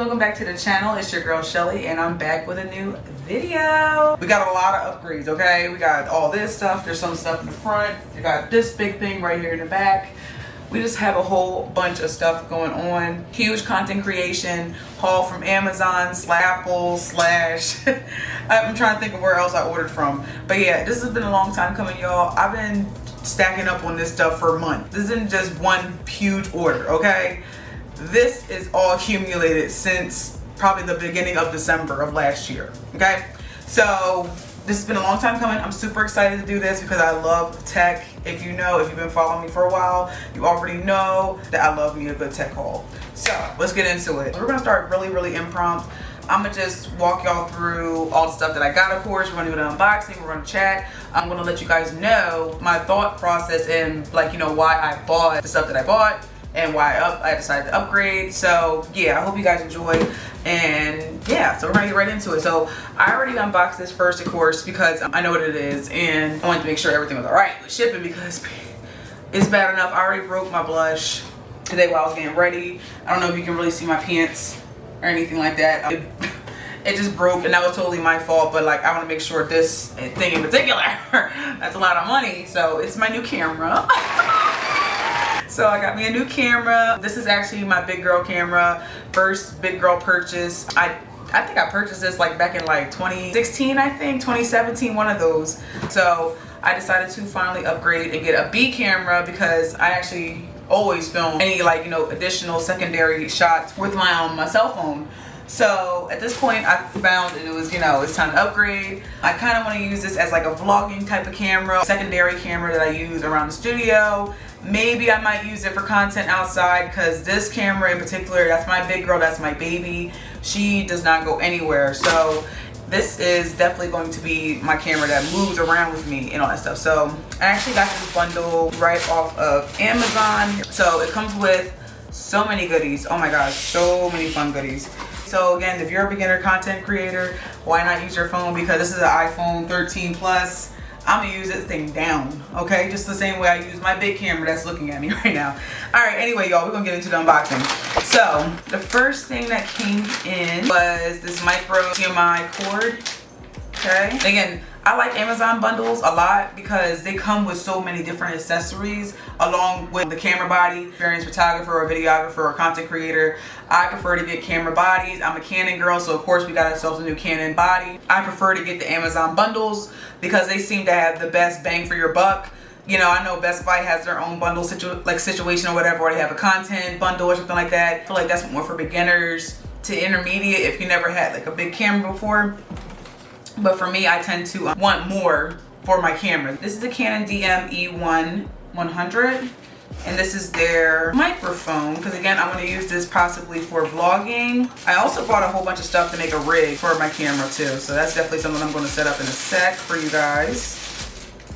welcome back to the channel. It's your girl Shelly and I'm back with a new video. We got a lot of upgrades, okay? We got all this stuff. There's some stuff in the front. We got this big thing right here in the back. We just have a whole bunch of stuff going on. Huge content creation, haul from Amazon / Apple / I'm trying to think of where else I ordered from. But yeah, this has been a long time coming, y'all. I've been stacking up on this stuff for a month. This isn't just one huge order, okay? This is all accumulated since probably the beginning of December of last year, okay? So this has been a long time coming. I'm super excited to do this because I love tech. If you've been following me for a while, you already know that I love me a good tech haul. So let's get into it. We're gonna start really impromptu. I'm gonna just walk y'all through all the stuff that I got, of course. We're gonna do an unboxing, we're gonna chat. I'm gonna let you guys know my thought process and why I bought the stuff that I bought and why I decided to upgrade. So yeah, I hope you guys enjoy. And yeah, so we're gonna get right into it. So I already unboxed this first, of course, because I know what it is and I wanted to make sure everything was all right with shipping because it's bad enough. I already broke my blush today while I was getting ready. I don't know if you can really see my pants or anything like that. It just broke and that was totally my fault, but I want to make sure this thing in particular, that's a lot of money. So it's my new camera. So I got me a new camera. This is actually my big girl camera. First big girl purchase. I think I purchased this back in 2016, I think, 2017, one of those. So I decided to finally upgrade and get a B camera because I actually always film any additional secondary shots with my cell phone. So at this point I found that it was, it's time to upgrade. I kind of want to use this as a vlogging type of camera, secondary camera that I use around the studio. Maybe I might use it for content outside because this camera in particular, that's my big girl, that's my baby. She does not go anywhere. So this is definitely going to be my camera that moves around with me and all that stuff. So I actually got this bundle right off of Amazon. So it comes with so many goodies. Oh my gosh, so many fun goodies. So again, if you're a beginner content creator, why not use your phone? Because this is an iPhone 13 Plus. I'm gonna use this thing down, okay? Just the same way I use my big camera that's looking at me right now. All right, anyway, y'all, we're gonna get into the unboxing. So the first thing that came in was this micro HDMI cord, okay? Again, I like Amazon bundles a lot because they come with so many different accessories along with the camera body. Experienced photographer or videographer or content creator, I prefer to get camera bodies. I'm a Canon girl, so of course we got ourselves a new Canon body. I prefer to get the Amazon bundles because they seem to have the best bang for your buck. I know Best Buy has their own bundle situation or whatever, or they have a content bundle or something like that. I feel like that's more for beginners to intermediate if you never had a big camera before. But for me, I tend to want more for my camera. This is the Canon DM-E1-100, and this is their microphone, because again, I'm going to use this possibly for vlogging. I also bought a whole bunch of stuff to make a rig for my camera too, so that's definitely something I'm going to set up in a sec for you guys.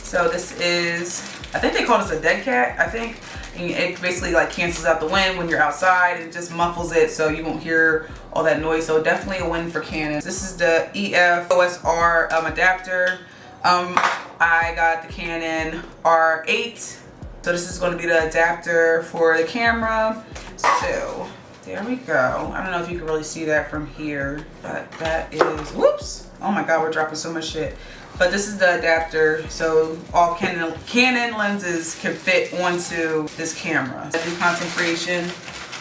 So this is, I think they call this a dead cat, I think. And it basically cancels out the wind when you're outside. It just muffles it so you won't hear all that noise. So definitely a win for Canon. This is the EF OSR adapter. I got the Canon R8. So this is going to be the adapter for the camera. So there we go. I don't know if you can really see that from here, but that is, whoops. Oh my God, we're dropping so much shit. But this is the adapter, so all Canon lenses can fit onto this camera. I do content creation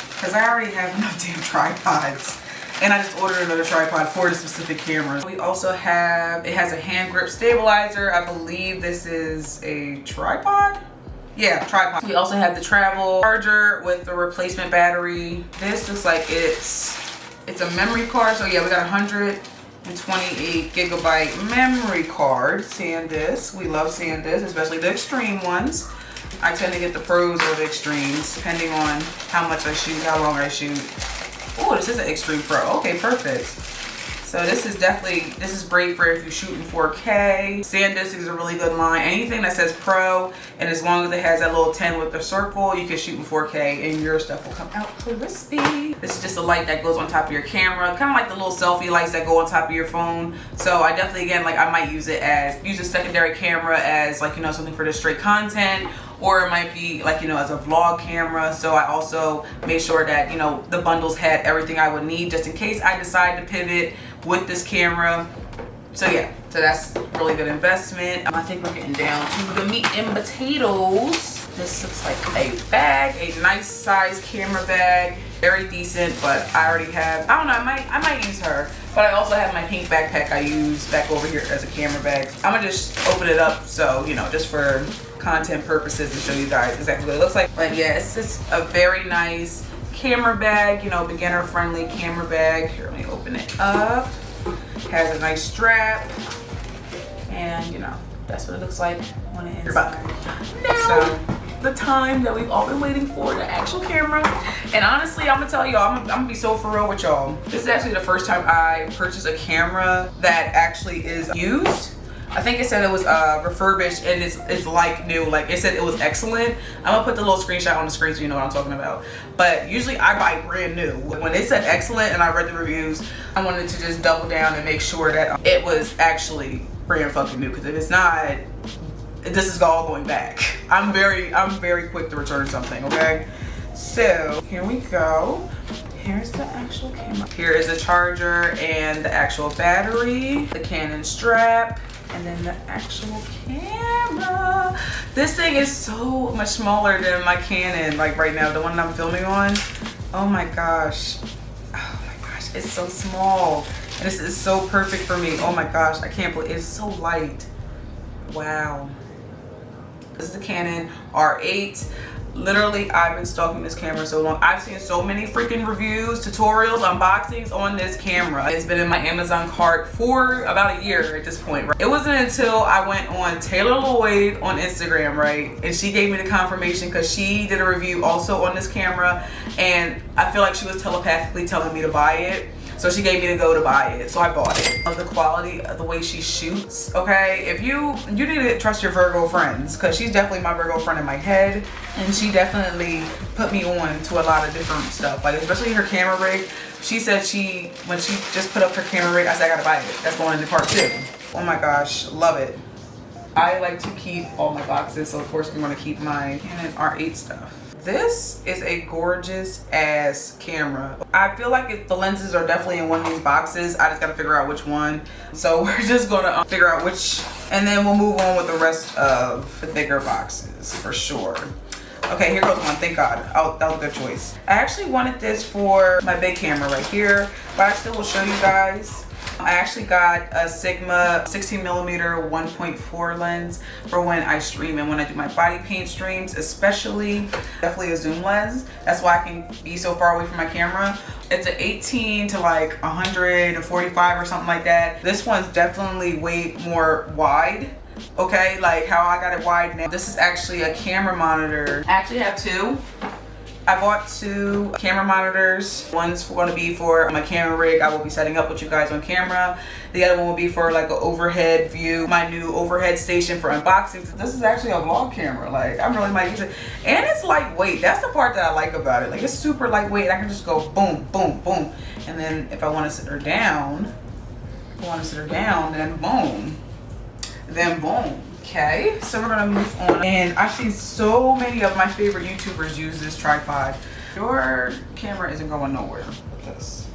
because I already have enough damn tripods, and I just ordered another tripod for the specific cameras. We also have, it has a hand grip stabilizer. I believe this is a tripod. Yeah, tripod. We also have the travel charger with the replacement battery. This looks like it's a memory card. So yeah, we got 128 gigabyte memory card. SanDisk. We love SanDisk, especially the extreme ones. I tend to get the pros or the extremes depending on how much I shoot, how long I shoot. Oh, this is an extreme pro. Okay, perfect. So this is great for if you're shooting 4K. SanDisk is a really good line. Anything that says pro, and as long as it has that little 10 with the circle, you can shoot in 4K and your stuff will come out crispy. This is just a light that goes on top of your camera, kind of like the little selfie lights that go on top of your phone. So I definitely, again, I might use a secondary camera as something for the straight content, or it might be like, you know, as a vlog camera. So I also made sure that, you know, the bundles had everything I would need just in case I decide to pivot with this camera. So yeah, so that's really good investment. I think we're getting down to the meat and potatoes. This looks like a bag, a nice size camera bag, very decent, but I already have, I don't know, I might use her, but I also have my pink backpack I use back over here as a camera bag. I'm gonna just open it up, so, you know, just for content purposes and show you guys exactly what it looks like. But yeah, it's just a very nice camera bag, you know, beginner friendly camera bag. Here, let me open it up. Has a nice strap, and you know, that's what it looks like on the inside. So the time that we've all been waiting for, the actual camera. And honestly, I'm gonna tell y'all, I'm gonna be so for real with y'all. This is actually the first time I purchased a camera that actually is used. I think it said it was refurbished and it's like new. Like it said it was excellent. I'm gonna put the little screenshot on the screen so you know what I'm talking about. But usually I buy brand new. When they said excellent and I read the reviews, I wanted to just double down and make sure that it was actually brand fucking new. Because if it's not, this is all going back. I'm very quick to return something, okay? So here we go. Here's the actual camera. Here is the charger and the actual battery, the Canon strap, and then the actual camera. This thing is so much smaller than my Canon, like right now, the one I'm filming on. Oh my gosh. Oh my gosh, it's so small. And this is so perfect for me. Oh my gosh, I can't believe it's so light. Wow. This is the Canon R8. Literally, I've been stalking this camera so long. I've seen so many freaking reviews, tutorials, unboxings on this camera. It's been in my Amazon cart for about a year at this point, right? It wasn't until I went on Taylor Lloyd on Instagram, right? And she gave me the confirmation because she did a review also on this camera. And I feel like she was telepathically telling me to buy it. So she gave me the go to buy it, so I bought it. The quality of the way she shoots, okay? If you need to trust your Virgo friends, because she's definitely my Virgo friend in my head, and she definitely put me on to a lot of different stuff, like especially her camera rig. She said when she just put up her camera rig, I said I gotta buy it. That's going into part 2. Oh my gosh, love it. I like to keep all my boxes, so of course I'm gonna keep my Canon R8 stuff. This is a gorgeous ass camera. I feel like if the lenses are definitely in one of these boxes, I just gotta figure out which one. So we're just gonna figure out which, and then we'll move on with the rest of the bigger boxes for sure. Okay, here goes one, thank God. Oh, that was a good choice. I actually wanted this for my big camera right here, but I still will show you guys. I actually got a Sigma 16mm 1.4 lens for when I stream and when I do my body paint streams, especially. Definitely a zoom lens. That's why I can be so far away from my camera. It's an 18 to like 145 or something like that. This one's definitely way more wide. Okay, like how I got it wide now. This is actually a camera monitor. I actually have 2. I bought 2 camera monitors. One's going to be for my camera rig I will be setting up with you guys on camera. The other one will be for like an overhead view, my new overhead station for unboxings. This is actually a vlog camera. Like I really might use it. And it's lightweight. That's the part that I like about it. Like it's super lightweight. I can just go boom, boom, boom. And then if I want to sit her down, then boom. Then boom. Okay, so we're gonna move on. And I've seen so many of my favorite YouTubers use this tripod. Your camera isn't going nowhere with this,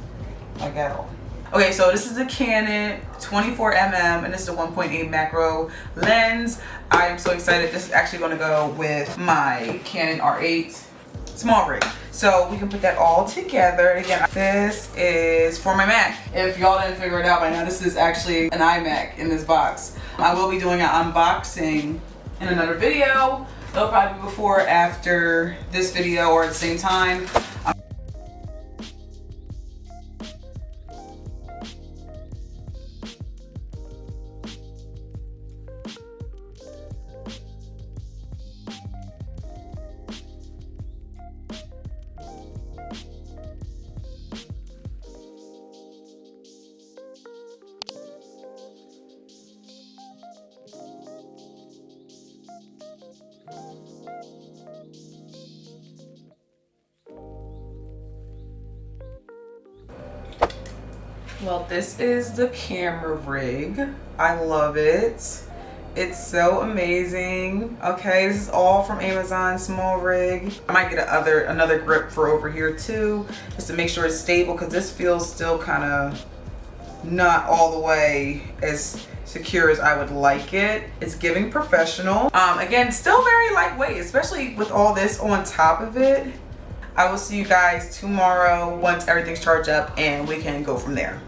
like at all. Okay, so this is a Canon 24mm and this is a 1.8 macro lens. I am so excited. This is actually gonna go with my Canon R8 small rig. So we can put that all together. Again, this is for my Mac. If y'all didn't figure it out by now, this is actually an iMac in this box. I will be doing an unboxing in another video. It'll probably be before or after this video or at the same time. Well, this is the camera rig. I love it. It's so amazing. Okay, this is all from Amazon, small rig. I might get another grip for over here too, just to make sure it's stable, because this feels still kind of not all the way as secure as I would like it. It's giving professional. Again, still very lightweight, especially with all this on top of it. I will see you guys tomorrow once everything's charged up and we can go from there.